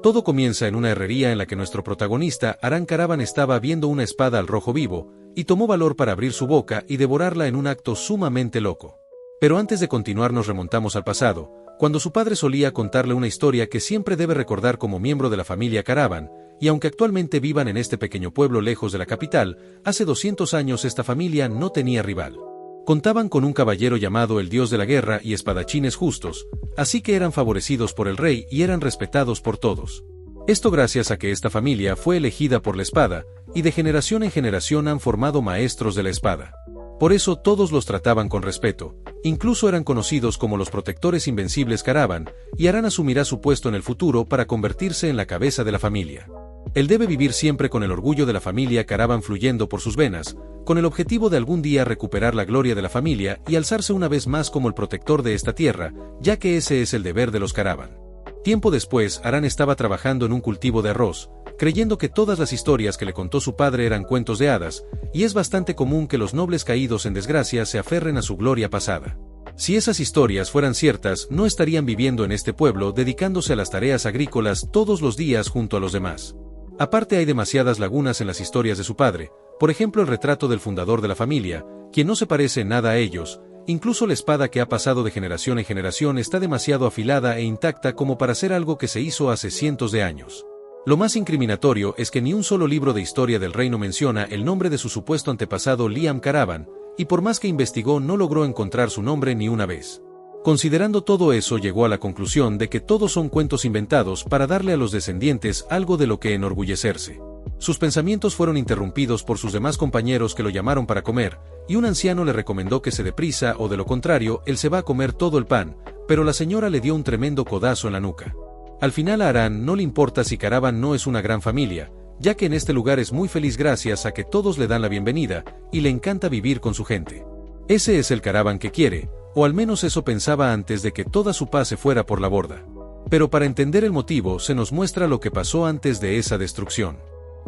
Todo comienza en una herrería en la que nuestro protagonista, Aran Caravan, estaba viendo una espada al rojo vivo, y tomó valor para abrir su boca y devorarla en un acto sumamente loco. Pero antes de continuar nos remontamos al pasado, cuando su padre solía contarle una historia que siempre debe recordar como miembro de la familia Caravan, y aunque actualmente vivan en este pequeño pueblo lejos de la capital, hace 200 años esta familia no tenía rival. Contaban con un caballero llamado el Dios de la Guerra y espadachines justos, así que eran favorecidos por el rey y eran respetados por todos. Esto gracias a que esta familia fue elegida por la espada, y de generación en generación han formado maestros de la espada. Por eso todos los trataban con respeto, incluso eran conocidos como los protectores invencibles Caravan, y Aran asumirá su puesto en el futuro para convertirse en la cabeza de la familia. Él debe vivir siempre con el orgullo de la familia Caravan fluyendo por sus venas, con el objetivo de algún día recuperar la gloria de la familia y alzarse una vez más como el protector de esta tierra, ya que ese es el deber de los Caravan. Tiempo después, Aran estaba trabajando en un cultivo de arroz, creyendo que todas las historias que le contó su padre eran cuentos de hadas, y es bastante común que los nobles caídos en desgracia se aferren a su gloria pasada. Si esas historias fueran ciertas, no estarían viviendo en este pueblo dedicándose a las tareas agrícolas todos los días junto a los demás. Aparte hay demasiadas lagunas en las historias de su padre, por ejemplo el retrato del fundador de la familia, quien no se parece en nada a ellos, incluso la espada que ha pasado de generación en generación está demasiado afilada e intacta como para ser algo que se hizo hace cientos de años. Lo más incriminatorio es que ni un solo libro de historia del reino menciona el nombre de su supuesto antepasado Liam Caravan, y por más que investigó no logró encontrar su nombre ni una vez. Considerando todo eso llegó a la conclusión de que todos son cuentos inventados para darle a los descendientes algo de lo que enorgullecerse. Sus pensamientos fueron interrumpidos por sus demás compañeros que lo llamaron para comer, y un anciano le recomendó que se dé prisa o de lo contrario él se va a comer todo el pan, pero la señora le dio un tremendo codazo en la nuca. Al final a Aran no le importa si Caravan no es una gran familia, ya que en este lugar es muy feliz gracias a que todos le dan la bienvenida, y le encanta vivir con su gente. Ese es el Caravan que quiere, o al menos eso pensaba antes de que toda su paz se fuera por la borda. Pero para entender el motivo se nos muestra lo que pasó antes de esa destrucción.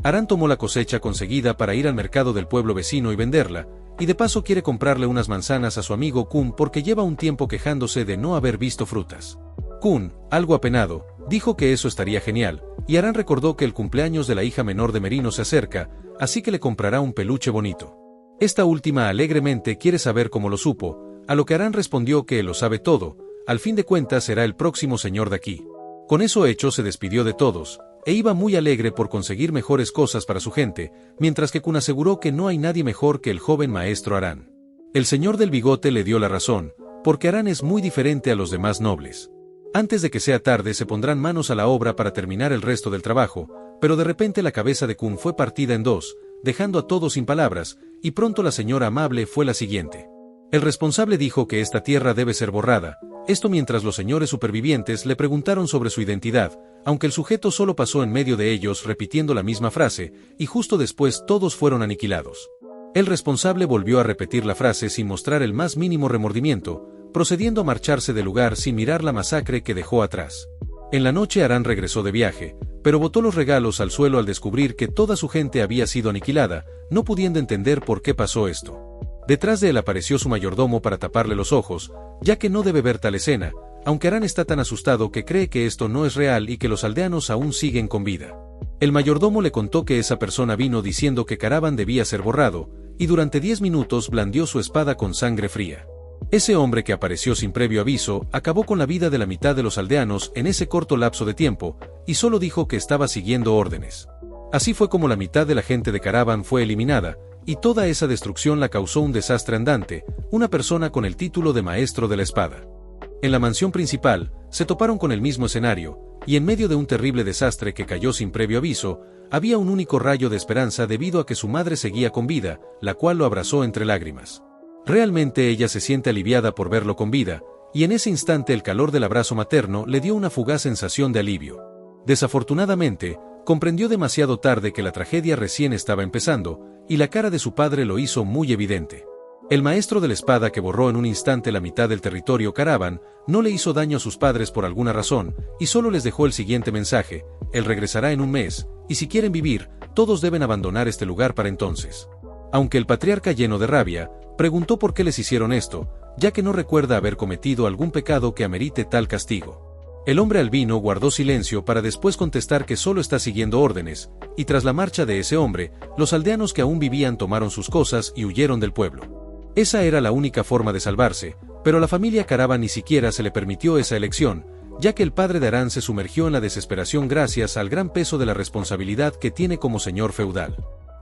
Aran tomó la cosecha conseguida para ir al mercado del pueblo vecino y venderla, y de paso quiere comprarle unas manzanas a su amigo Kun porque lleva un tiempo quejándose de no haber visto frutas. Kun, algo apenado, dijo que eso estaría genial, y Aran recordó que el cumpleaños de la hija menor de Merino se acerca, así que le comprará un peluche bonito. Esta última alegremente quiere saber cómo lo supo, a lo que Aran respondió que lo sabe todo, al fin de cuentas será el próximo señor de aquí. Con eso hecho se despidió de todos, e iba muy alegre por conseguir mejores cosas para su gente, mientras que Kun aseguró que no hay nadie mejor que el joven maestro Aran. El señor del bigote le dio la razón, porque Aran es muy diferente a los demás nobles. Antes de que sea tarde se pondrán manos a la obra para terminar el resto del trabajo, pero de repente la cabeza de Kun fue partida en dos, dejando a todos sin palabras, y pronto la señora amable fue la siguiente. El responsable dijo que esta tierra debe ser borrada, esto mientras los señores supervivientes le preguntaron sobre su identidad, aunque el sujeto solo pasó en medio de ellos repitiendo la misma frase, y justo después todos fueron aniquilados. El responsable volvió a repetir la frase sin mostrar el más mínimo remordimiento, procediendo a marcharse del lugar sin mirar la masacre que dejó atrás. En la noche Aran regresó de viaje, pero botó los regalos al suelo al descubrir que toda su gente había sido aniquilada, no pudiendo entender por qué pasó esto. Detrás de él apareció su mayordomo para taparle los ojos, ya que no debe ver tal escena, aunque Aran está tan asustado que cree que esto no es real y que los aldeanos aún siguen con vida. El mayordomo le contó que esa persona vino diciendo que Caravan debía ser borrado, y durante 10 minutos blandió su espada con sangre fría. Ese hombre que apareció sin previo aviso, acabó con la vida de la mitad de los aldeanos en ese corto lapso de tiempo, y solo dijo que estaba siguiendo órdenes. Así fue como la mitad de la gente de Caravan fue eliminada, y toda esa destrucción la causó un desastre andante, una persona con el título de maestro de la espada. En la mansión principal, se toparon con el mismo escenario, y en medio de un terrible desastre que cayó sin previo aviso, había un único rayo de esperanza debido a que su madre seguía con vida, la cual lo abrazó entre lágrimas. Realmente ella se siente aliviada por verlo con vida, y en ese instante el calor del abrazo materno le dio una fugaz sensación de alivio. Desafortunadamente, comprendió demasiado tarde que la tragedia recién estaba empezando, y la cara de su padre lo hizo muy evidente. El maestro de la espada que borró en un instante la mitad del territorio Caravan, no le hizo daño a sus padres por alguna razón, y solo les dejó el siguiente mensaje: él regresará en un mes, y si quieren vivir, todos deben abandonar este lugar para entonces. Aunque el patriarca, lleno de rabia, preguntó por qué les hicieron esto, ya que no recuerda haber cometido algún pecado que amerite tal castigo. El hombre albino guardó silencio para después contestar que solo está siguiendo órdenes, y tras la marcha de ese hombre, los aldeanos que aún vivían tomaron sus cosas y huyeron del pueblo. Esa era la única forma de salvarse, pero la familia Caravan ni siquiera se le permitió esa elección, ya que el padre de Harán se sumergió en la desesperación gracias al gran peso de la responsabilidad que tiene como señor feudal.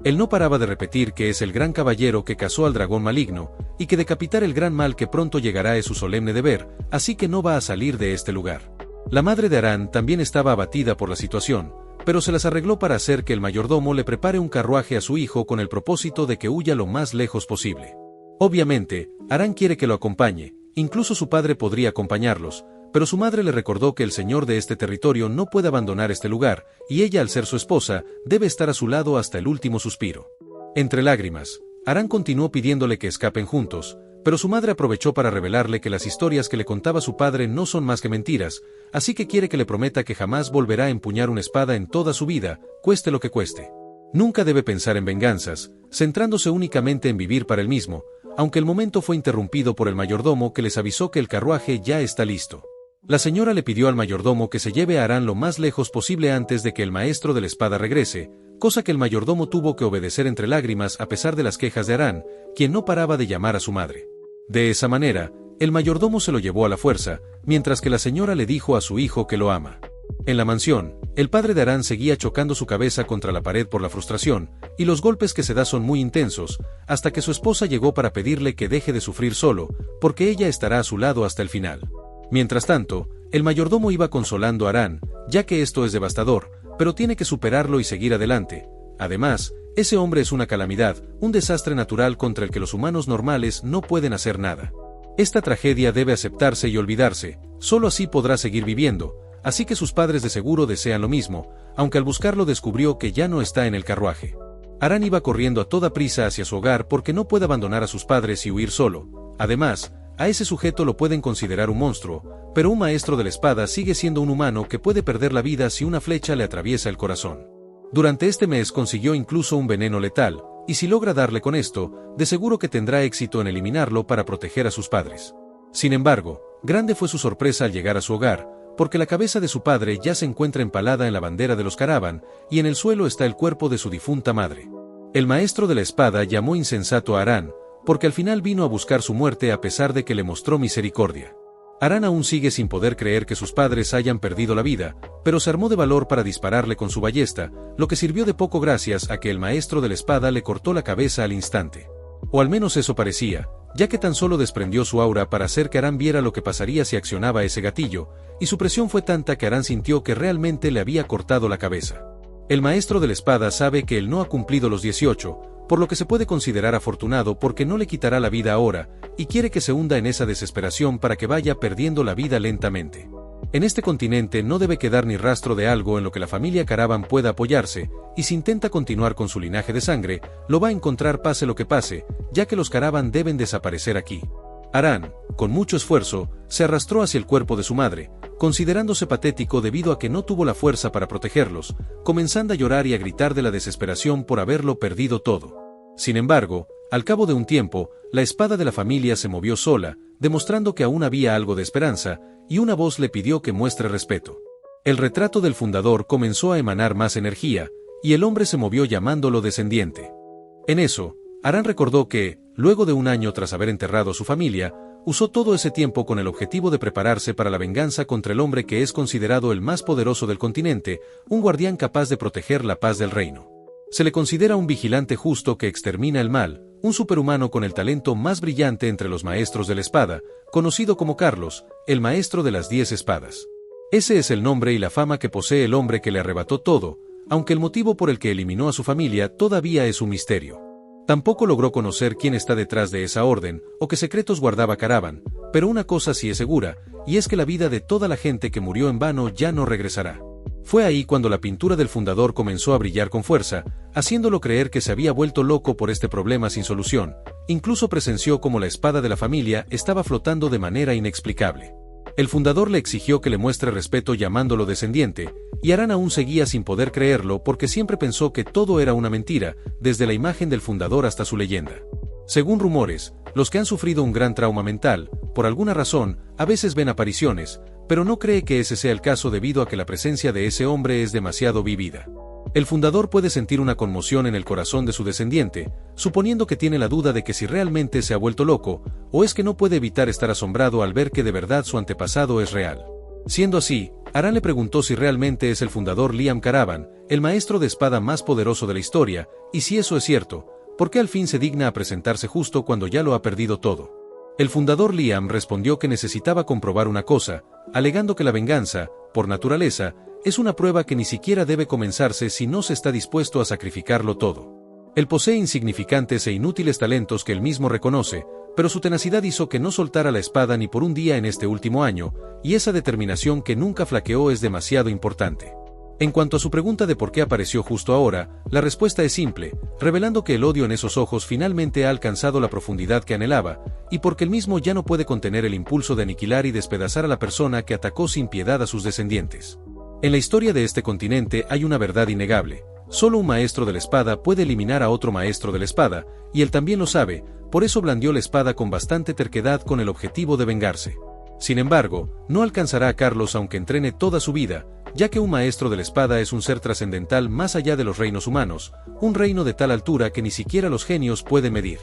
Él no paraba de repetir que es el gran caballero que cazó al dragón maligno, y que decapitar el gran mal que pronto llegará es su solemne deber, así que no va a salir de este lugar. La madre de Harán también estaba abatida por la situación, pero se las arregló para hacer que el mayordomo le prepare un carruaje a su hijo con el propósito de que huya lo más lejos posible. Obviamente, Harán quiere que lo acompañe, incluso su padre podría acompañarlos, pero su madre le recordó que el señor de este territorio no puede abandonar este lugar, y ella, al ser su esposa, debe estar a su lado hasta el último suspiro. Entre lágrimas, Harán continuó pidiéndole que escapen juntos, pero su madre aprovechó para revelarle que las historias que le contaba su padre no son más que mentiras, así que quiere que le prometa que jamás volverá a empuñar una espada en toda su vida, cueste lo que cueste. Nunca debe pensar en venganzas, centrándose únicamente en vivir para él mismo, aunque el momento fue interrumpido por el mayordomo que les avisó que el carruaje ya está listo. La señora le pidió al mayordomo que se lleve a Harán lo más lejos posible antes de que el maestro de la espada regrese, cosa que el mayordomo tuvo que obedecer entre lágrimas a pesar de las quejas de Harán, quien no paraba de llamar a su madre. De esa manera, el mayordomo se lo llevó a la fuerza, mientras que la señora le dijo a su hijo que lo ama. En la mansión, el padre de Harán seguía chocando su cabeza contra la pared por la frustración, y los golpes que se da son muy intensos, hasta que su esposa llegó para pedirle que deje de sufrir solo, porque ella estará a su lado hasta el final. Mientras tanto, el mayordomo iba consolando a Harán, ya que esto es devastador, pero tiene que superarlo y seguir adelante. Además, ese hombre es una calamidad, un desastre natural contra el que los humanos normales no pueden hacer nada. Esta tragedia debe aceptarse y olvidarse, solo así podrá seguir viviendo, así que sus padres de seguro desean lo mismo, aunque al buscarlo descubrió que ya no está en el carruaje. Harán iba corriendo a toda prisa hacia su hogar porque no puede abandonar a sus padres y huir solo. Además, a ese sujeto lo pueden considerar un monstruo, pero un maestro de la espada sigue siendo un humano que puede perder la vida si una flecha le atraviesa el corazón. Durante este mes consiguió incluso un veneno letal, y si logra darle con esto, de seguro que tendrá éxito en eliminarlo para proteger a sus padres. Sin embargo, grande fue su sorpresa al llegar a su hogar, porque la cabeza de su padre ya se encuentra empalada en la bandera de los Caravan, y en el suelo está el cuerpo de su difunta madre. El maestro de la espada llamó insensato a Harán, porque al final vino a buscar su muerte a pesar de que le mostró misericordia. Harán aún sigue sin poder creer que sus padres hayan perdido la vida, pero se armó de valor para dispararle con su ballesta, lo que sirvió de poco gracias a que el maestro de la espada le cortó la cabeza al instante. O al menos eso parecía, ya que tan solo desprendió su aura para hacer que Harán viera lo que pasaría si accionaba ese gatillo, y su presión fue tanta que Harán sintió que realmente le había cortado la cabeza. El maestro de la espada sabe que él no ha cumplido los 18, por lo que se puede considerar afortunado porque no le quitará la vida ahora, y quiere que se hunda en esa desesperación para que vaya perdiendo la vida lentamente. En este continente no debe quedar ni rastro de algo en lo que la familia Caravan pueda apoyarse, y si intenta continuar con su linaje de sangre, lo va a encontrar pase lo que pase, ya que los Caravan deben desaparecer aquí. Harán, con mucho esfuerzo, se arrastró hacia el cuerpo de su madre, considerándose patético debido a que no tuvo la fuerza para protegerlos, comenzando a llorar y a gritar de la desesperación por haberlo perdido todo. Sin embargo, al cabo de un tiempo, la espada de la familia se movió sola, demostrando que aún había algo de esperanza, y una voz le pidió que muestre respeto. El retrato del fundador comenzó a emanar más energía, y el hombre se movió llamándolo descendiente. En eso, Harán recordó que, luego de un año tras haber enterrado a su familia, usó todo ese tiempo con el objetivo de prepararse para la venganza contra el hombre que es considerado el más poderoso del continente, un guardián capaz de proteger la paz del reino. Se le considera un vigilante justo que extermina el mal, un superhumano con el talento más brillante entre los maestros de la espada, conocido como Carlos, el maestro de las 10 espadas. Ese es el nombre y la fama que posee el hombre que le arrebató todo, aunque el motivo por el que eliminó a su familia todavía es un misterio. Tampoco logró conocer quién está detrás de esa orden, o qué secretos guardaba Caravan, pero una cosa sí es segura, y es que la vida de toda la gente que murió en vano ya no regresará. Fue ahí cuando la pintura del fundador comenzó a brillar con fuerza, haciéndolo creer que se había vuelto loco por este problema sin solución. Incluso presenció cómo la espada de la familia estaba flotando de manera inexplicable. El fundador le exigió que le muestre respeto llamándolo descendiente, y Harán aún seguía sin poder creerlo porque siempre pensó que todo era una mentira, desde la imagen del fundador hasta su leyenda. Según rumores, los que han sufrido un gran trauma mental, por alguna razón, a veces ven apariciones, pero no cree que ese sea el caso debido a que la presencia de ese hombre es demasiado vívida. El fundador puede sentir una conmoción en el corazón de su descendiente, suponiendo que tiene la duda de que si realmente se ha vuelto loco, o es que no puede evitar estar asombrado al ver que de verdad su antepasado es real. Siendo así, Aran le preguntó si realmente es el fundador Liam Caravan, el maestro de espada más poderoso de la historia, y si eso es cierto, ¿por qué al fin se digna a presentarse justo cuando ya lo ha perdido todo? El fundador Liam respondió que necesitaba comprobar una cosa, alegando que la venganza, por naturaleza, es una prueba que ni siquiera debe comenzarse si no se está dispuesto a sacrificarlo todo. Él posee insignificantes e inútiles talentos que él mismo reconoce, pero su tenacidad hizo que no soltara la espada ni por un día en este último año, y esa determinación que nunca flaqueó es demasiado importante. En cuanto a su pregunta de por qué apareció justo ahora, la respuesta es simple, revelando que el odio en esos ojos finalmente ha alcanzado la profundidad que anhelaba, y porque él mismo ya no puede contener el impulso de aniquilar y despedazar a la persona que atacó sin piedad a sus descendientes. En la historia de este continente hay una verdad innegable. Solo un maestro de la espada puede eliminar a otro maestro de la espada, y él también lo sabe, por eso blandió la espada con bastante terquedad con el objetivo de vengarse. Sin embargo, no alcanzará a Carlos aunque entrene toda su vida, ya que un maestro de la espada es un ser trascendental más allá de los reinos humanos, un reino de tal altura que ni siquiera los genios pueden medir.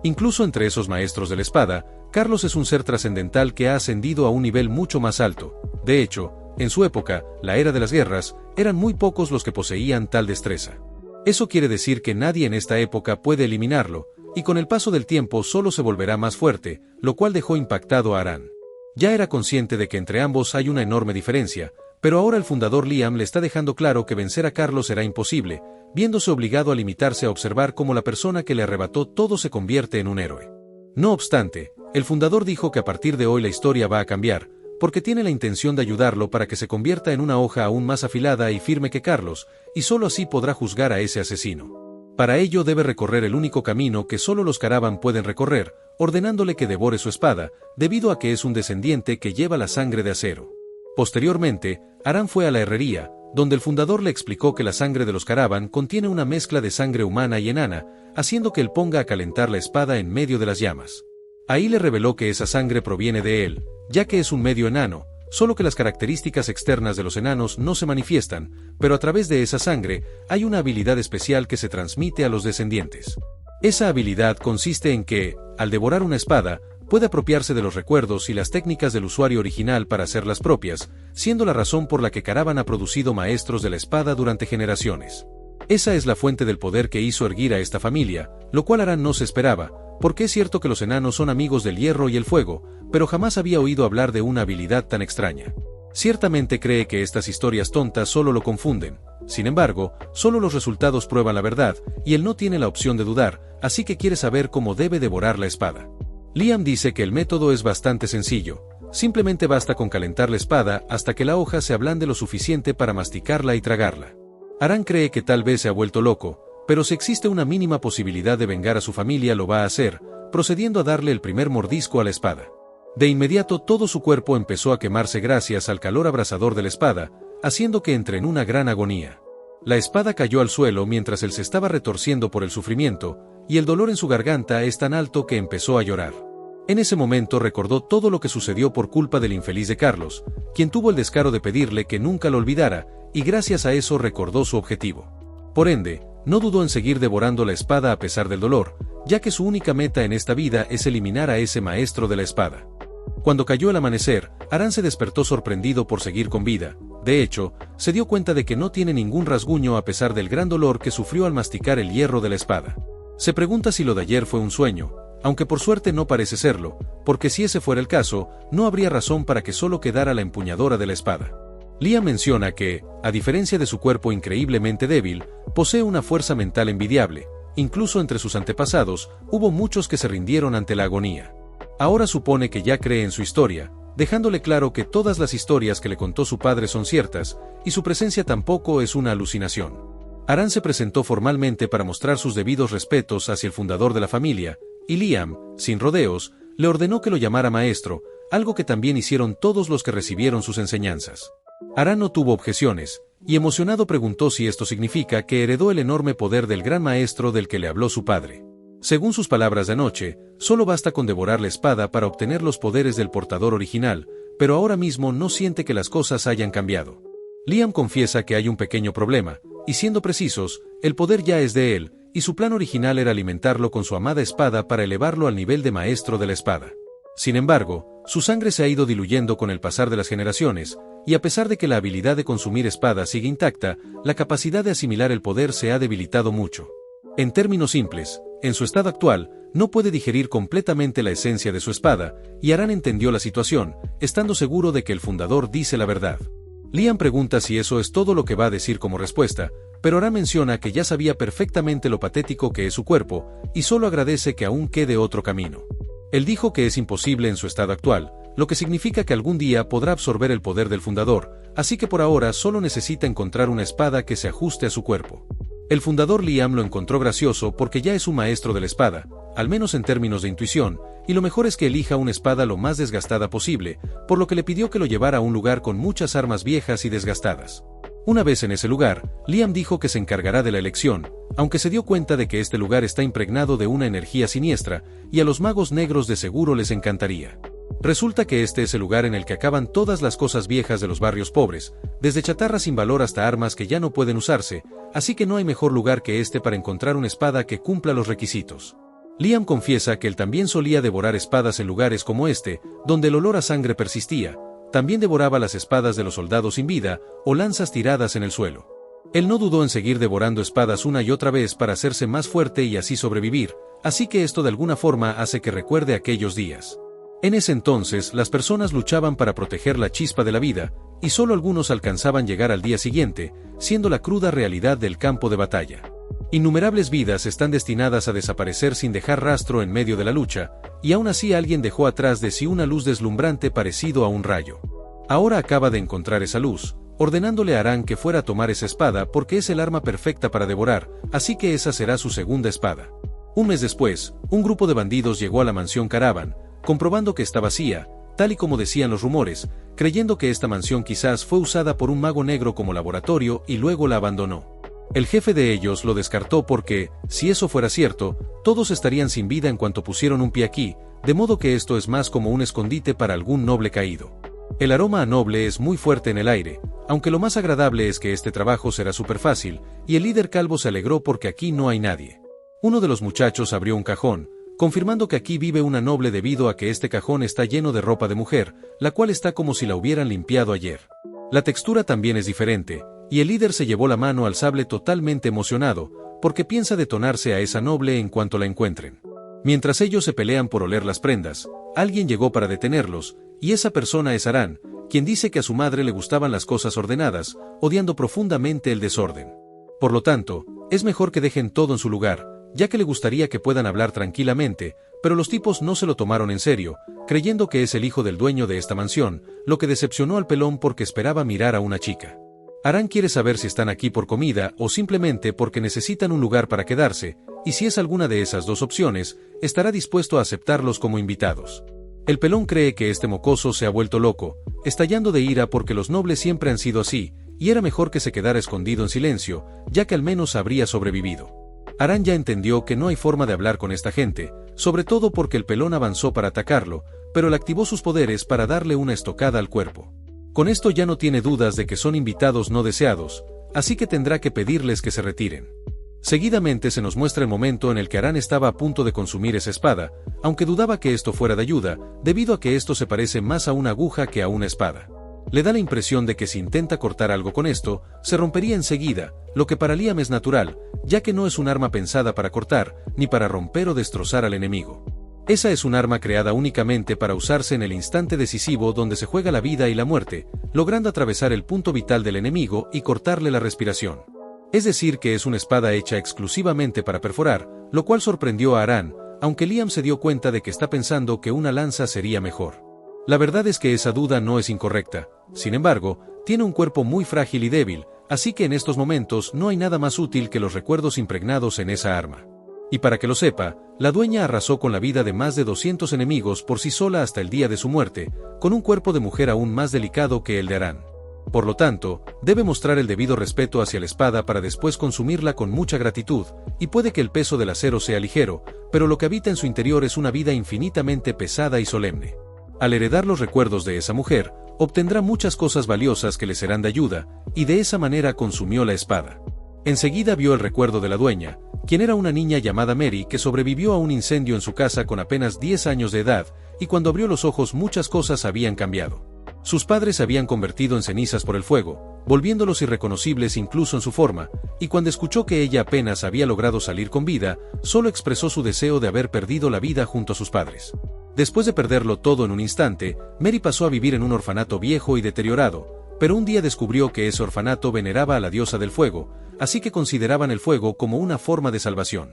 Incluso entre esos maestros de la espada, Carlos es un ser trascendental que ha ascendido a un nivel mucho más alto. De hecho, en su época, la era de las guerras, eran muy pocos los que poseían tal destreza. Eso quiere decir que nadie en esta época puede eliminarlo, y con el paso del tiempo solo se volverá más fuerte, lo cual dejó impactado a Aran. Ya era consciente de que entre ambos hay una enorme diferencia, pero ahora el fundador Liam le está dejando claro que vencer a Carlos será imposible, viéndose obligado a limitarse a observar cómo la persona que le arrebató todo se convierte en un héroe. No obstante, el fundador dijo que a partir de hoy la historia va a cambiar, porque tiene la intención de ayudarlo para que se convierta en una hoja aún más afilada y firme que Carlos, y solo así podrá juzgar a ese asesino. Para ello debe recorrer el único camino que solo los Caravan pueden recorrer, ordenándole que devore su espada, debido a que es un descendiente que lleva la sangre de acero. Posteriormente, Aran fue a la herrería, donde el fundador le explicó que la sangre de los Caravan contiene una mezcla de sangre humana y enana, haciendo que él ponga a calentar la espada en medio de las llamas. Ahí le reveló que esa sangre proviene de él, ya que es un medio enano, solo que las características externas de los enanos no se manifiestan, pero a través de esa sangre hay una habilidad especial que se transmite a los descendientes. Esa habilidad consiste en que, al devorar una espada, puede apropiarse de los recuerdos y las técnicas del usuario original para hacerlas propias, siendo la razón por la que Caravan ha producido maestros de la espada durante generaciones. Esa es la fuente del poder que hizo erguir a esta familia, lo cual Aran no se esperaba, porque es cierto que los enanos son amigos del hierro y el fuego, pero jamás había oído hablar de una habilidad tan extraña. Ciertamente cree que estas historias tontas solo lo confunden, sin embargo, solo los resultados prueban la verdad, y él no tiene la opción de dudar, así que quiere saber cómo debe devorar la espada. Liam dice que el método es bastante sencillo, simplemente basta con calentar la espada hasta que la hoja se ablande lo suficiente para masticarla y tragarla. Aran cree que tal vez se ha vuelto loco, pero si existe una mínima posibilidad de vengar a su familia lo va a hacer, procediendo a darle el primer mordisco a la espada. De inmediato todo su cuerpo empezó a quemarse gracias al calor abrasador de la espada, haciendo que entre en una gran agonía. La espada cayó al suelo mientras él se estaba retorciendo por el sufrimiento, y el dolor en su garganta es tan alto que empezó a llorar. En ese momento recordó todo lo que sucedió por culpa del infeliz de Carlos, quien tuvo el descaro de pedirle que nunca lo olvidara, y gracias a eso recordó su objetivo. Por ende, no dudó en seguir devorando la espada a pesar del dolor, ya que su única meta en esta vida es eliminar a ese maestro de la espada. Cuando cayó el amanecer, Aran se despertó sorprendido por seguir con vida. De hecho, se dio cuenta de que no tiene ningún rasguño a pesar del gran dolor que sufrió al masticar el hierro de la espada. Se pregunta si lo de ayer fue un sueño, aunque por suerte no parece serlo, porque si ese fuera el caso, no habría razón para que solo quedara la empuñadora de la espada. Liam menciona que, a diferencia de su cuerpo increíblemente débil, posee una fuerza mental envidiable. Incluso entre sus antepasados, hubo muchos que se rindieron ante la agonía. Ahora supone que ya cree en su historia, dejándole claro que todas las historias que le contó su padre son ciertas, y su presencia tampoco es una alucinación. Aran se presentó formalmente para mostrar sus debidos respetos hacia el fundador de la familia, y Liam, sin rodeos, le ordenó que lo llamara maestro, algo que también hicieron todos los que recibieron sus enseñanzas. Aran no tuvo objeciones, y emocionado preguntó si esto significa que heredó el enorme poder del gran maestro del que le habló su padre. Según sus palabras de anoche, solo basta con devorar la espada para obtener los poderes del portador original, pero ahora mismo no siente que las cosas hayan cambiado. Liam confiesa que hay un pequeño problema, y siendo precisos, el poder ya es de él, y su plan original era alimentarlo con su amada espada para elevarlo al nivel de maestro de la espada. Sin embargo, su sangre se ha ido diluyendo con el pasar de las generaciones, y a pesar de que la habilidad de consumir espadas sigue intacta, la capacidad de asimilar el poder se ha debilitado mucho. En términos simples, en su estado actual, no puede digerir completamente la esencia de su espada, y Aran entendió la situación, estando seguro de que el fundador dice la verdad. Liam pregunta si eso es todo lo que va a decir como respuesta, pero Aran menciona que ya sabía perfectamente lo patético que es su cuerpo, y solo agradece que aún quede otro camino. Él dijo que es imposible en su estado actual, lo que significa que algún día podrá absorber el poder del fundador, así que por ahora solo necesita encontrar una espada que se ajuste a su cuerpo. El fundador Liam lo encontró gracioso porque ya es un maestro de la espada, al menos en términos de intuición, y lo mejor es que elija una espada lo más desgastada posible, por lo que le pidió que lo llevara a un lugar con muchas armas viejas y desgastadas. Una vez en ese lugar, Liam dijo que se encargará de la elección, aunque se dio cuenta de que este lugar está impregnado de una energía siniestra, y a los magos negros de seguro les encantaría. Resulta que este es el lugar en el que acaban todas las cosas viejas de los barrios pobres, desde chatarra sin valor hasta armas que ya no pueden usarse, así que no hay mejor lugar que este para encontrar una espada que cumpla los requisitos. Liam confiesa que él también solía devorar espadas en lugares como este, donde el olor a sangre persistía. También devoraba las espadas de los soldados sin vida, o lanzas tiradas en el suelo. Él no dudó en seguir devorando espadas una y otra vez para hacerse más fuerte y así sobrevivir, así que esto de alguna forma hace que recuerde aquellos días. En ese entonces, las personas luchaban para proteger la chispa de la vida, y solo algunos alcanzaban llegar al día siguiente, siendo la cruda realidad del campo de batalla. Innumerables vidas están destinadas a desaparecer sin dejar rastro en medio de la lucha, y aún así alguien dejó atrás de sí una luz deslumbrante parecido a un rayo. Ahora acaba de encontrar esa luz, ordenándole a Aran que fuera a tomar esa espada porque es el arma perfecta para devorar, así que esa será su segunda espada. Un mes después, un grupo de bandidos llegó a la mansión Caravan, comprobando que está vacía, tal y como decían los rumores, creyendo que esta mansión quizás fue usada por un mago negro como laboratorio y luego la abandonó. El jefe de ellos lo descartó porque, si eso fuera cierto, todos estarían sin vida en cuanto pusieron un pie aquí, de modo que esto es más como un escondite para algún noble caído. El aroma a noble es muy fuerte en el aire, aunque lo más agradable es que este trabajo será súper fácil, y el líder calvo se alegró porque aquí no hay nadie. Uno de los muchachos abrió un cajón, confirmando que aquí vive una noble debido a que este cajón está lleno de ropa de mujer, la cual está como si la hubieran limpiado ayer. La textura también es diferente, y el líder se llevó la mano al sable totalmente emocionado, porque piensa detonarse a esa noble en cuanto la encuentren. Mientras ellos se pelean por oler las prendas, alguien llegó para detenerlos, y esa persona es Aran, quien dice que a su madre le gustaban las cosas ordenadas, odiando profundamente el desorden. Por lo tanto, es mejor que dejen todo en su lugar, ya que le gustaría que puedan hablar tranquilamente, pero los tipos no se lo tomaron en serio, creyendo que es el hijo del dueño de esta mansión, lo que decepcionó al pelón porque esperaba mirar a una chica. Aran quiere saber si están aquí por comida o simplemente porque necesitan un lugar para quedarse, y si es alguna de esas dos opciones, estará dispuesto a aceptarlos como invitados. El pelón cree que este mocoso se ha vuelto loco, estallando de ira porque los nobles siempre han sido así, y era mejor que se quedara escondido en silencio, ya que al menos habría sobrevivido. Aran ya entendió que no hay forma de hablar con esta gente, sobre todo porque el pelón avanzó para atacarlo, pero él activó sus poderes para darle una estocada al cuerpo. Con esto ya no tiene dudas de que son invitados no deseados, así que tendrá que pedirles que se retiren. Seguidamente se nos muestra el momento en el que Aran estaba a punto de consumir esa espada, aunque dudaba que esto fuera de ayuda, debido a que esto se parece más a una aguja que a una espada. Le da la impresión de que si intenta cortar algo con esto, se rompería enseguida, lo que para Liam es natural, ya que no es un arma pensada para cortar, ni para romper o destrozar al enemigo. Esa es un arma creada únicamente para usarse en el instante decisivo donde se juega la vida y la muerte, logrando atravesar el punto vital del enemigo y cortarle la respiración. Es decir que es una espada hecha exclusivamente para perforar, lo cual sorprendió a Aran, aunque Liam se dio cuenta de que está pensando que una lanza sería mejor. La verdad es que esa duda no es incorrecta, sin embargo, tiene un cuerpo muy frágil y débil, así que en estos momentos no hay nada más útil que los recuerdos impregnados en esa arma. Y para que lo sepa, la dueña arrasó con la vida de más de 200 enemigos por sí sola hasta el día de su muerte, con un cuerpo de mujer aún más delicado que el de Aran. Por lo tanto, debe mostrar el debido respeto hacia la espada para después consumirla con mucha gratitud, y puede que el peso del acero sea ligero, pero lo que habita en su interior es una vida infinitamente pesada y solemne. Al heredar los recuerdos de esa mujer, obtendrá muchas cosas valiosas que le serán de ayuda, y de esa manera consumió la espada. Enseguida vio el recuerdo de la dueña, quien era una niña llamada Mary que sobrevivió a un incendio en su casa con apenas 10 años de edad, y cuando abrió los ojos muchas cosas habían cambiado. Sus padres se habían convertido en cenizas por el fuego, volviéndolos irreconocibles incluso en su forma, y cuando escuchó que ella apenas había logrado salir con vida, solo expresó su deseo de haber perdido la vida junto a sus padres. Después de perderlo todo en un instante, Mary pasó a vivir en un orfanato viejo y deteriorado, pero un día descubrió que ese orfanato veneraba a la diosa del fuego, así que consideraban el fuego como una forma de salvación.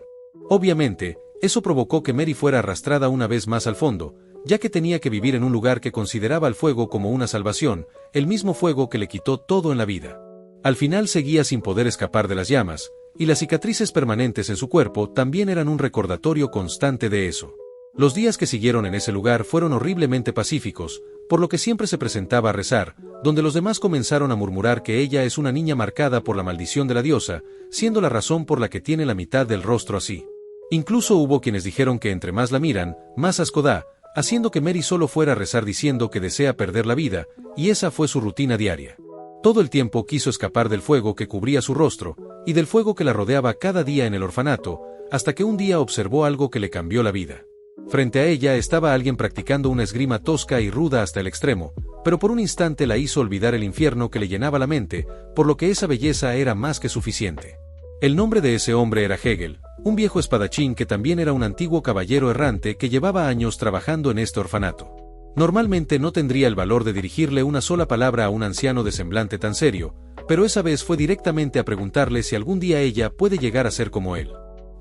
Obviamente, eso provocó que Mary fuera arrastrada una vez más al fondo, ya que tenía que vivir en un lugar que consideraba el fuego como una salvación, el mismo fuego que le quitó todo en la vida. Al final seguía sin poder escapar de las llamas, y las cicatrices permanentes en su cuerpo también eran un recordatorio constante de eso. Los días que siguieron en ese lugar fueron horriblemente pacíficos, por lo que siempre se presentaba a rezar, donde los demás comenzaron a murmurar que ella es una niña marcada por la maldición de la diosa, siendo la razón por la que tiene la mitad del rostro así. Incluso hubo quienes dijeron que entre más la miran, más asco da, haciendo que Mary solo fuera a rezar diciendo que desea perder la vida, y esa fue su rutina diaria. Todo el tiempo quiso escapar del fuego que cubría su rostro, y del fuego que la rodeaba cada día en el orfanato, hasta que un día observó algo que le cambió la vida. Frente a ella estaba alguien practicando una esgrima tosca y ruda hasta el extremo, pero por un instante la hizo olvidar el infierno que le llenaba la mente, por lo que esa belleza era más que suficiente. El nombre de ese hombre era Hegel, un viejo espadachín que también era un antiguo caballero errante que llevaba años trabajando en este orfanato. Normalmente no tendría el valor de dirigirle una sola palabra a un anciano de semblante tan serio, pero esa vez fue directamente a preguntarle si algún día ella puede llegar a ser como él.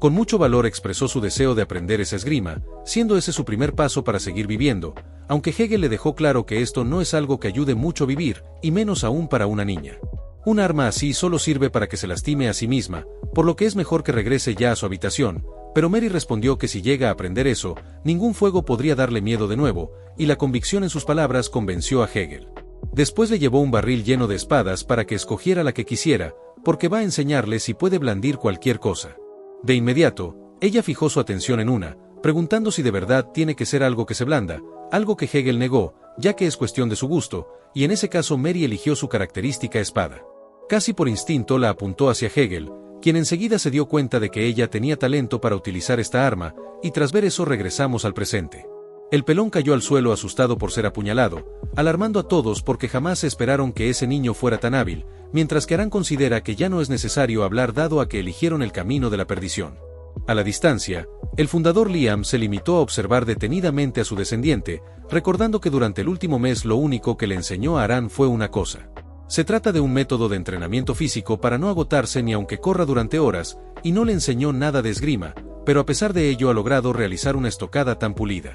Con mucho valor expresó su deseo de aprender esa esgrima, siendo ese su primer paso para seguir viviendo, aunque Hegel le dejó claro que esto no es algo que ayude mucho a vivir, y menos aún para una niña. Un arma así solo sirve para que se lastime a sí misma, por lo que es mejor que regrese ya a su habitación, pero Mary respondió que si llega a aprender eso, ningún fuego podría darle miedo de nuevo, y la convicción en sus palabras convenció a Hegel. Después le llevó un barril lleno de espadas para que escogiera la que quisiera, porque va a enseñarle si puede blandir cualquier cosa. De inmediato, ella fijó su atención en una, preguntando si de verdad tiene que ser algo que se blanda, algo que Hegel negó, ya que es cuestión de su gusto, y en ese caso Mary eligió su característica espada. Casi por instinto la apuntó hacia Hegel, quien enseguida se dio cuenta de que ella tenía talento para utilizar esta arma, y tras ver eso regresamos al presente. El pelón cayó al suelo asustado por ser apuñalado, alarmando a todos porque jamás esperaron que ese niño fuera tan hábil, mientras que Aran considera que ya no es necesario hablar dado a que eligieron el camino de la perdición. A la distancia, el fundador Liam se limitó a observar detenidamente a su descendiente, recordando que durante el último mes lo único que le enseñó a Aran fue una cosa. Se trata de un método de entrenamiento físico para no agotarse ni aunque corra durante horas, y no le enseñó nada de esgrima, pero a pesar de ello ha logrado realizar una estocada tan pulida.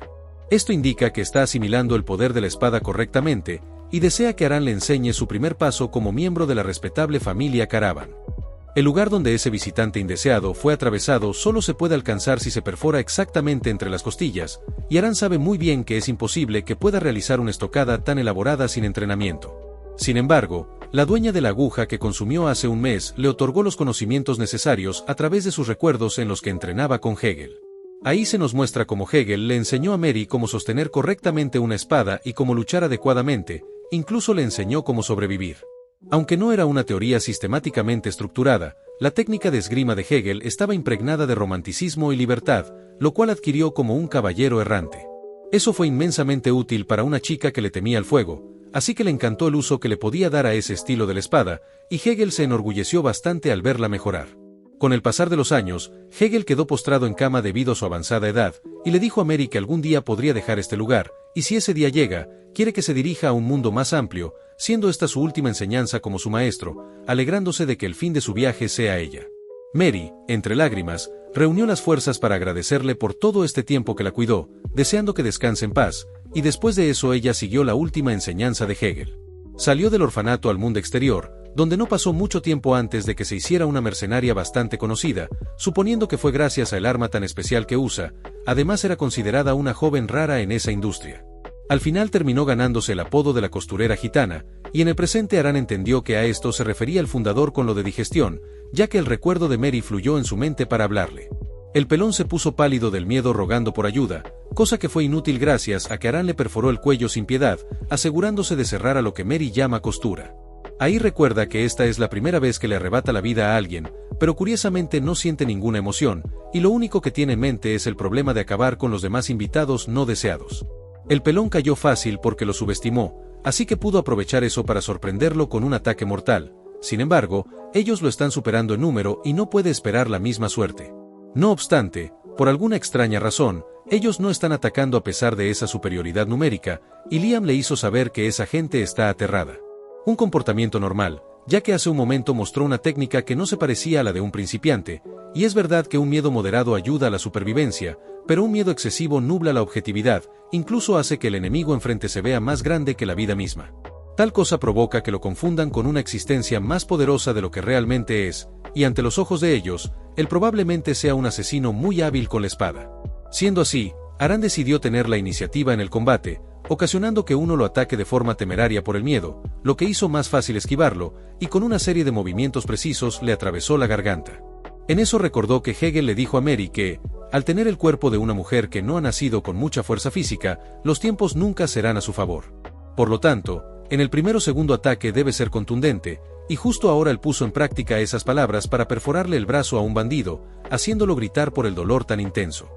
Esto indica que está asimilando el poder de la espada correctamente, y desea que Aran le enseñe su primer paso como miembro de la respetable familia Caravan. El lugar donde ese visitante indeseado fue atravesado solo se puede alcanzar si se perfora exactamente entre las costillas, y Aran sabe muy bien que es imposible que pueda realizar una estocada tan elaborada sin entrenamiento. Sin embargo, la dueña de la aguja que consumió hace un mes le otorgó los conocimientos necesarios a través de sus recuerdos en los que entrenaba con Hegel. Ahí se nos muestra cómo Hegel le enseñó a Mary cómo sostener correctamente una espada y cómo luchar adecuadamente, incluso le enseñó cómo sobrevivir. Aunque no era una teoría sistemáticamente estructurada, la técnica de esgrima de Hegel estaba impregnada de romanticismo y libertad, lo cual adquirió como un caballero errante. Eso fue inmensamente útil para una chica que le temía el fuego, así que le encantó el uso que le podía dar a ese estilo de la espada, y Hegel se enorgulleció bastante al verla mejorar. Con el pasar de los años, Hegel quedó postrado en cama debido a su avanzada edad, y le dijo a Mary que algún día podría dejar este lugar, y si ese día llega, quiere que se dirija a un mundo más amplio, siendo esta su última enseñanza como su maestro, alegrándose de que el fin de su viaje sea ella. Mary, entre lágrimas, reunió las fuerzas para agradecerle por todo este tiempo que la cuidó, deseando que descanse en paz, y después de eso ella siguió la última enseñanza de Hegel. Salió del orfanato al mundo exterior, donde no pasó mucho tiempo antes de que se hiciera una mercenaria bastante conocida, suponiendo que fue gracias al arma tan especial que usa. Además era considerada una joven rara en esa industria. Al final terminó ganándose el apodo de la costurera gitana, y en el presente Aran entendió que a esto se refería el fundador con lo de digestión, ya que el recuerdo de Mary fluyó en su mente para hablarle. El pelón se puso pálido del miedo rogando por ayuda, cosa que fue inútil gracias a que Aran le perforó el cuello sin piedad, asegurándose de cerrar a lo que Mary llama costura. Ahí recuerda que esta es la primera vez que le arrebata la vida a alguien, pero curiosamente no siente ninguna emoción, y lo único que tiene en mente es el problema de acabar con los demás invitados no deseados. El pelón cayó fácil porque lo subestimó, así que pudo aprovechar eso para sorprenderlo con un ataque mortal. Sin embargo, ellos lo están superando en número y no puede esperar la misma suerte. No obstante, por alguna extraña razón, ellos no están atacando a pesar de esa superioridad numérica, y Liam le hizo saber que esa gente está aterrada. Un comportamiento normal, ya que hace un momento mostró una técnica que no se parecía a la de un principiante, y es verdad que un miedo moderado ayuda a la supervivencia, pero un miedo excesivo nubla la objetividad, incluso hace que el enemigo enfrente se vea más grande que la vida misma. Tal cosa provoca que lo confundan con una existencia más poderosa de lo que realmente es, y ante los ojos de ellos, él probablemente sea un asesino muy hábil con la espada. Siendo así, Aran decidió tener la iniciativa en el combate, ocasionando que uno lo ataque de forma temeraria por el miedo, lo que hizo más fácil esquivarlo, y con una serie de movimientos precisos le atravesó la garganta. En eso recordó que Hegel le dijo a Mary que, al tener el cuerpo de una mujer que no ha nacido con mucha fuerza física, los tiempos nunca serán a su favor. Por lo tanto, en el primero o segundo ataque debe ser contundente, y justo ahora él puso en práctica esas palabras para perforarle el brazo a un bandido, haciéndolo gritar por el dolor tan intenso.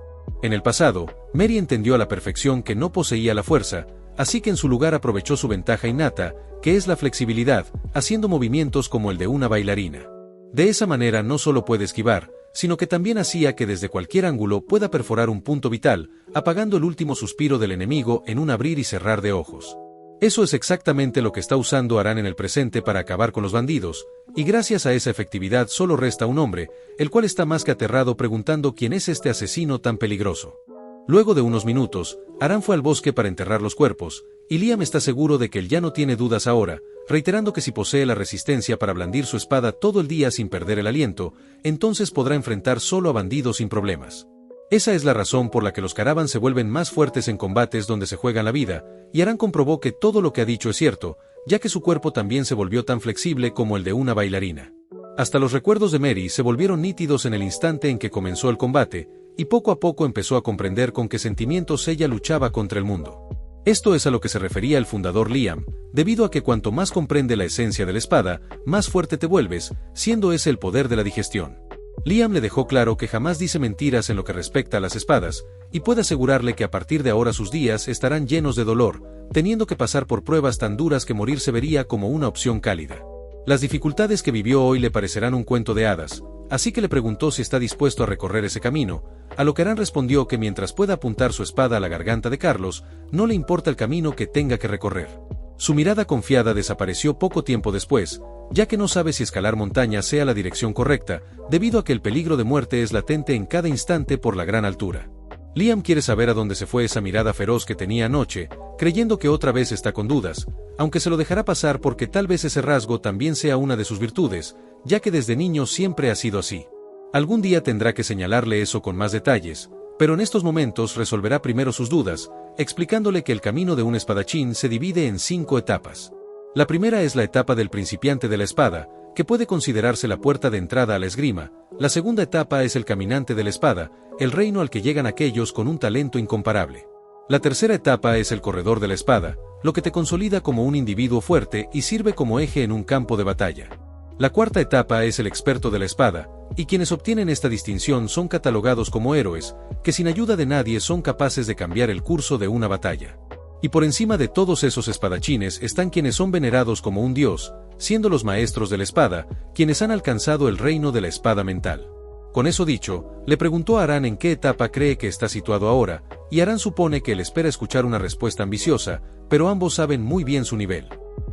En el pasado, Mary entendió a la perfección que no poseía la fuerza, así que en su lugar aprovechó su ventaja innata, que es la flexibilidad, haciendo movimientos como el de una bailarina. De esa manera no solo puede esquivar, sino que también hacía que desde cualquier ángulo pueda perforar un punto vital, apagando el último suspiro del enemigo en un abrir y cerrar de ojos. Eso es exactamente lo que está usando Aran en el presente para acabar con los bandidos, y gracias a esa efectividad solo resta un hombre, el cual está más que aterrado preguntando quién es este asesino tan peligroso. Luego de unos minutos, Aran fue al bosque para enterrar los cuerpos, y Liam está seguro de que él ya no tiene dudas ahora, reiterando que si posee la resistencia para blandir su espada todo el día sin perder el aliento, entonces podrá enfrentar solo a bandidos sin problemas. Esa es la razón por la que los Caravan se vuelven más fuertes en combates donde se juegan la vida, y Aran comprobó que todo lo que ha dicho es cierto, ya que su cuerpo también se volvió tan flexible como el de una bailarina. Hasta los recuerdos de Mary se volvieron nítidos en el instante en que comenzó el combate, y poco a poco empezó a comprender con qué sentimientos ella luchaba contra el mundo. Esto es a lo que se refería el fundador Liam, debido a que cuanto más comprende la esencia de la espada, más fuerte te vuelves, siendo ese el poder de la digestión. Liam le dejó claro que jamás dice mentiras en lo que respecta a las espadas, y puede asegurarle que a partir de ahora sus días estarán llenos de dolor, teniendo que pasar por pruebas tan duras que morir se vería como una opción cálida. Las dificultades que vivió hoy le parecerán un cuento de hadas, así que le preguntó si está dispuesto a recorrer ese camino, a lo que Aran respondió que mientras pueda apuntar su espada a la garganta de Carlos, no le importa el camino que tenga que recorrer. Su mirada confiada desapareció poco tiempo después, ya que no sabe si escalar montañas sea la dirección correcta, debido a que el peligro de muerte es latente en cada instante por la gran altura. Liam quiere saber a dónde se fue esa mirada feroz que tenía anoche, creyendo que otra vez está con dudas, aunque se lo dejará pasar porque tal vez ese rasgo también sea una de sus virtudes, ya que desde niño siempre ha sido así. Algún día tendrá que señalarle eso con más detalles, pero en estos momentos resolverá primero sus dudas, explicándole que el camino de un espadachín se divide en 5 etapas. La primera es la etapa del principiante de la espada, que puede considerarse la puerta de entrada a la esgrima. La segunda etapa es el caminante de la espada, el reino al que llegan aquellos con un talento incomparable. La tercera etapa es el corredor de la espada, lo que te consolida como un individuo fuerte y sirve como eje en un campo de batalla. La cuarta etapa es el experto de la espada, y quienes obtienen esta distinción son catalogados como héroes, que sin ayuda de nadie son capaces de cambiar el curso de una batalla. Y por encima de todos esos espadachines están quienes son venerados como un dios, siendo los maestros de la espada, quienes han alcanzado el reino de la espada mental. Con eso dicho, le preguntó a Aran en qué etapa cree que está situado ahora, y Aran supone que él espera escuchar una respuesta ambiciosa, pero ambos saben muy bien su nivel.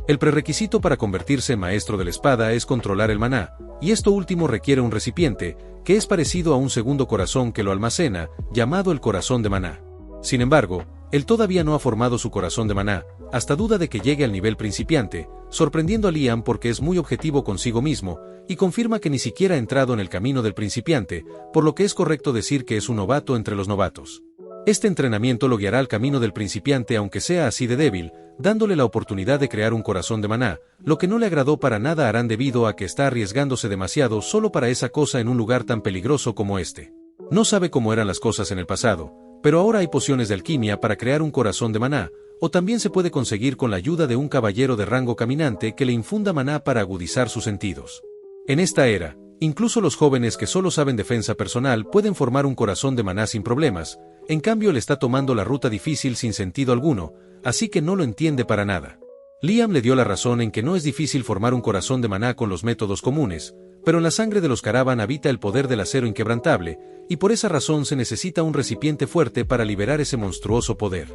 El prerequisito para convertirse en maestro de la espada es controlar el maná, y esto último requiere un recipiente, que es parecido a un segundo corazón que lo almacena, llamado el corazón de maná. Sin embargo, él todavía no ha formado su corazón de maná, hasta duda de que llegue al nivel principiante, sorprendiendo a Liam porque es muy objetivo consigo mismo, y confirma que ni siquiera ha entrado en el camino del principiante, por lo que es correcto decir que es un novato entre los novatos. Este entrenamiento lo guiará al camino del principiante aunque sea así de débil, dándole la oportunidad de crear un corazón de maná, lo que no le agradó para nada a Aran debido a que está arriesgándose demasiado solo para esa cosa en un lugar tan peligroso como este. No sabe cómo eran las cosas en el pasado, pero ahora hay pociones de alquimia para crear un corazón de maná, o también se puede conseguir con la ayuda de un caballero de rango caminante que le infunda maná para agudizar sus sentidos. En esta era, incluso los jóvenes que solo saben defensa personal pueden formar un corazón de maná sin problemas, en cambio él está tomando la ruta difícil sin sentido alguno, así que no lo entiende para nada. Liam le dio la razón en que no es difícil formar un corazón de maná con los métodos comunes, pero en la sangre de los Caravan habita el poder del acero inquebrantable, y por esa razón se necesita un recipiente fuerte para liberar ese monstruoso poder.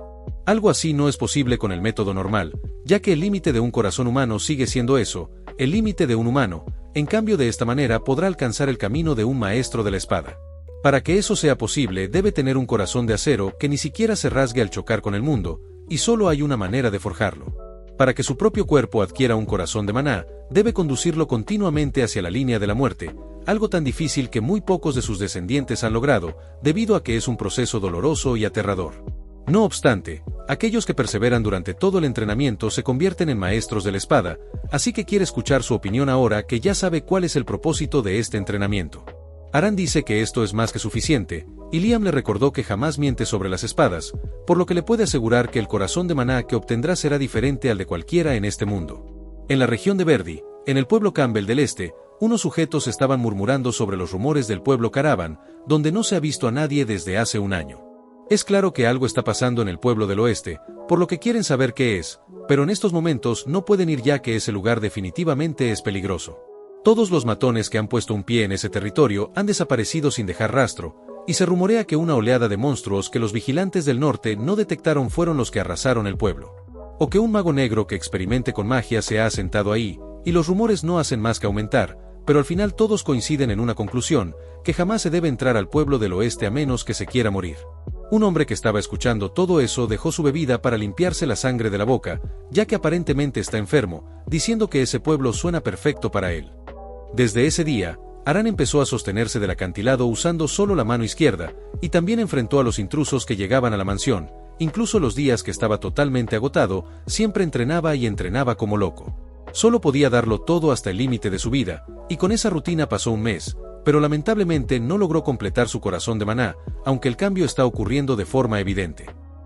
Algo así no es posible con el método normal, ya que el límite de un corazón humano sigue siendo eso, el límite de un humano, en cambio de esta manera podrá alcanzar el camino de un maestro de la espada. Para que eso sea posible debe tener un corazón de acero que ni siquiera se rasgue al chocar con el mundo, y solo hay una manera de forjarlo. Para que su propio cuerpo adquiera un corazón de maná, debe conducirlo continuamente hacia la línea de la muerte, algo tan difícil que muy pocos de sus descendientes han logrado, debido a que es un proceso doloroso y aterrador. No obstante, aquellos que perseveran durante todo el entrenamiento se convierten en maestros de la espada, así que quiere escuchar su opinión ahora que ya sabe cuál es el propósito de este entrenamiento. Aran dice que esto es más que suficiente, y Liam le recordó que jamás miente sobre las espadas, por lo que le puede asegurar que el corazón de maná que obtendrá será diferente al de cualquiera en este mundo. En la región de Verdi, en el pueblo Campbell del Este, unos sujetos estaban murmurando sobre los rumores del pueblo Caravan, donde no se ha visto a nadie desde hace un año. Es claro que algo está pasando en el pueblo del oeste, por lo que quieren saber qué es, pero en estos momentos no pueden ir ya que ese lugar definitivamente es peligroso. Todos los matones que han puesto un pie en ese territorio han desaparecido sin dejar rastro, y se rumorea que una oleada de monstruos que los vigilantes del norte no detectaron fueron los que arrasaron el pueblo. O que un mago negro que experimente con magia se ha asentado ahí, y los rumores no hacen más que aumentar, pero al final todos coinciden en una conclusión, que jamás se debe entrar al pueblo del oeste a menos que se quiera morir. Un hombre que estaba escuchando todo eso dejó su bebida para limpiarse la sangre de la boca, ya que aparentemente está enfermo, diciendo que ese pueblo suena perfecto para él. Desde ese día, Aran empezó a sostenerse del acantilado usando solo la mano izquierda, y también enfrentó a los intrusos que llegaban a la mansión, incluso los días que estaba totalmente agotado, siempre entrenaba y entrenaba como loco. Solo podía darlo todo hasta el límite de su vida, y con esa rutina pasó un mes, pero lamentablemente no logró completar su corazón de maná, aunque el cambio está ocurriendo de forma evidente.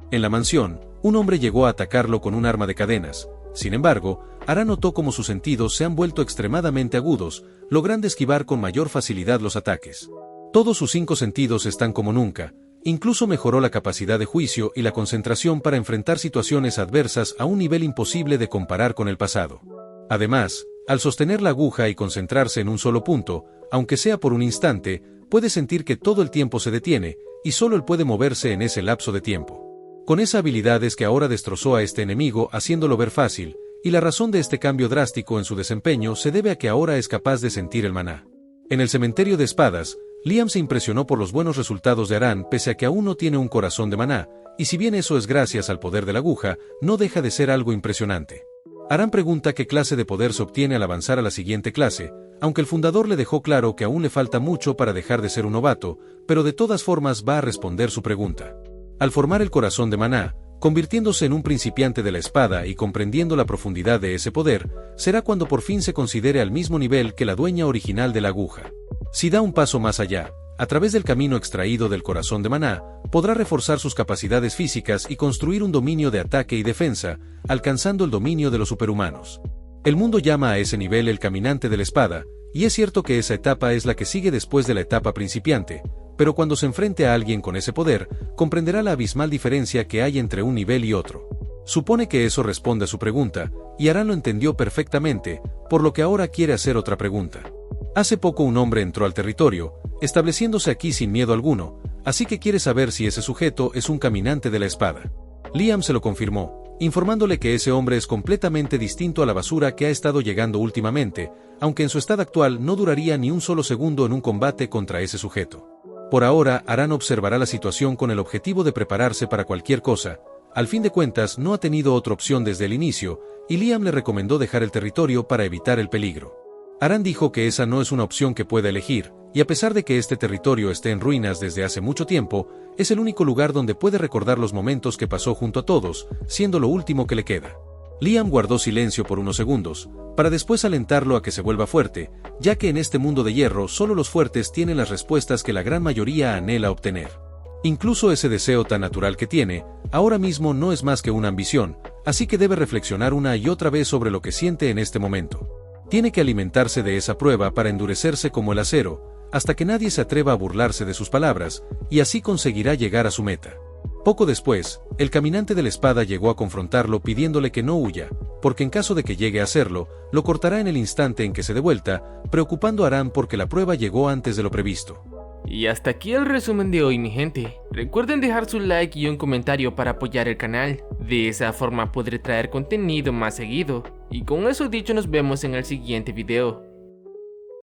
En la mansión, un hombre llegó a atacarlo con un arma de cadenas. Sin embargo, Aran notó cómo sus sentidos se han vuelto extremadamente agudos, logrando esquivar con mayor facilidad los ataques. Todos sus 5 sentidos están como nunca, incluso mejoró la capacidad de juicio y la concentración para enfrentar situaciones adversas a un nivel imposible de comparar con el pasado. Además, al sostener la aguja y concentrarse en un solo punto, aunque sea por un instante, puede sentir que todo el tiempo se detiene, y solo él puede moverse en ese lapso de tiempo. Con esa habilidad es que ahora destrozó a este enemigo haciéndolo ver fácil, y la razón de este cambio drástico en su desempeño se debe a que ahora es capaz de sentir el maná. En el cementerio de espadas, Liam se impresionó por los buenos resultados de Aran pese a que aún no tiene un corazón de maná, y si bien eso es gracias al poder de la aguja, no deja de ser algo impresionante. Aran pregunta qué clase de poder se obtiene al avanzar a la siguiente clase, aunque el fundador le dejó claro que aún le falta mucho para dejar de ser un novato, pero de todas formas va a responder su pregunta. Al formar el corazón de maná, convirtiéndose en un principiante de la espada y comprendiendo la profundidad de ese poder, será cuando por fin se considere al mismo nivel que la dueña original de la aguja. Si da un paso más allá, a través del camino extraído del corazón de maná, podrá reforzar sus capacidades físicas y construir un dominio de ataque y defensa, alcanzando el dominio de los superhumanos. El mundo llama a ese nivel el caminante de la espada, y es cierto que esa etapa es la que sigue después de la etapa principiante, pero cuando se enfrente a alguien con ese poder, comprenderá la abismal diferencia que hay entre un nivel y otro. Supone que eso responde a su pregunta, y Aran lo entendió perfectamente, por lo que ahora quiere hacer otra pregunta. Hace poco un hombre entró al territorio, estableciéndose aquí sin miedo alguno, así que quiere saber si ese sujeto es un caminante de la espada. Liam se lo confirmó, informándole que ese hombre es completamente distinto a la basura que ha estado llegando últimamente, aunque en su estado actual no duraría ni un solo segundo en un combate contra ese sujeto. Por ahora, Aran observará la situación con el objetivo de prepararse para cualquier cosa. Al fin de cuentas, no ha tenido otra opción desde el inicio, y Liam le recomendó dejar el territorio para evitar el peligro. Aran dijo que esa no es una opción que pueda elegir, y a pesar de que este territorio esté en ruinas desde hace mucho tiempo, es el único lugar donde puede recordar los momentos que pasó junto a todos, siendo lo último que le queda. Liam guardó silencio por unos segundos, para después alentarlo a que se vuelva fuerte, ya que en este mundo de hierro solo los fuertes tienen las respuestas que la gran mayoría anhela obtener. Incluso ese deseo tan natural que tiene, ahora mismo no es más que una ambición, así que debe reflexionar una y otra vez sobre lo que siente en este momento. Tiene que alimentarse de esa prueba para endurecerse como el acero, hasta que nadie se atreva a burlarse de sus palabras, y así conseguirá llegar a su meta. Poco después, el caminante de la espada llegó a confrontarlo pidiéndole que no huya, porque en caso de que llegue a hacerlo, lo cortará en el instante en que se dé vuelta, preocupando a Aram porque la prueba llegó antes de lo previsto. Y hasta aquí el resumen de hoy, mi gente. Recuerden dejar su like y un comentario para apoyar el canal. De esa forma podré traer contenido más seguido. Y con eso dicho, nos vemos en el siguiente video.